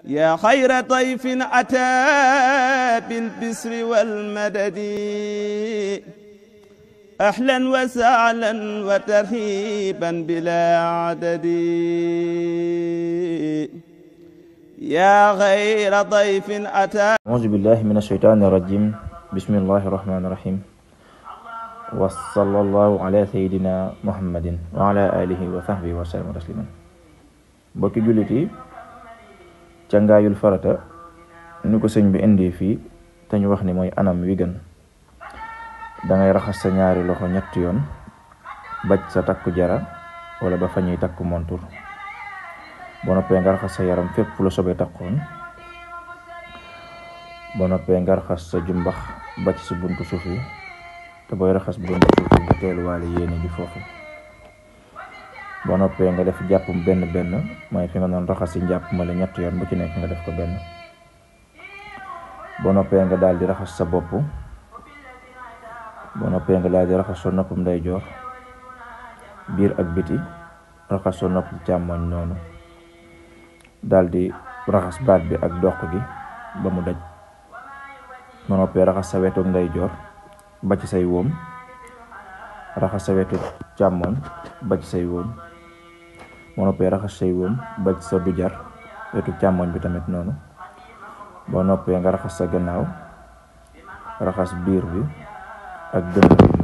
yaa xayra dayfin ataa bil bisri wal madadi ahlan wa sahlan wa tarhiiban bilaa adadi yaa xayra dayfin ataa. Auzu billaahi mina shaytaani rajiim, bismillaahi rahmaani rahiim, wa sallallaahu alaa sayyidinaa Muhammadin wa alaa aalihi wa sahbihi wa sallama tasliiman. Mbokki jullit yi, cangaayul farata ni ko sëñ bi indi fii te ñu wax ni mooy anam wi gën. dangay raxas sa ñaari loxo ñetti yoon baj sa takku jara wala ba fa ñuy takku montur. boo noppee nga raxas sa yaram fépp la sobee takkoon. boo noppee nga raxas sa jumbax ba ci sa buntu suuf yi, te booy raxas buntu suuf yi nga teeluwaale yéene ji foofu. boo noppee nga def jàppum benn mooy fi nga doon raxas si njàpp ma la ñetti yoon bu ci nekk nga def ko benn. boo noppee nga daal di raxas sa bopp. boo noppee nga daal di raxas sa noppum ndeyjoor biir ak biti, raxas sa nopp càmmoñ noonu, daal di raxas baat bi ak doq gi ba mu daj. boo noppee raxas sa wetu ndeyjoor ba ci say wóom, raxas sa wetu càmmoñ ba ci say wóom. boo noppee raxas say wóom ba ci sa dujar wetu càmmoñ bi tamit noonu. boo noppee nga raxas sa gannaaw, raxas biir bi ak dënn bi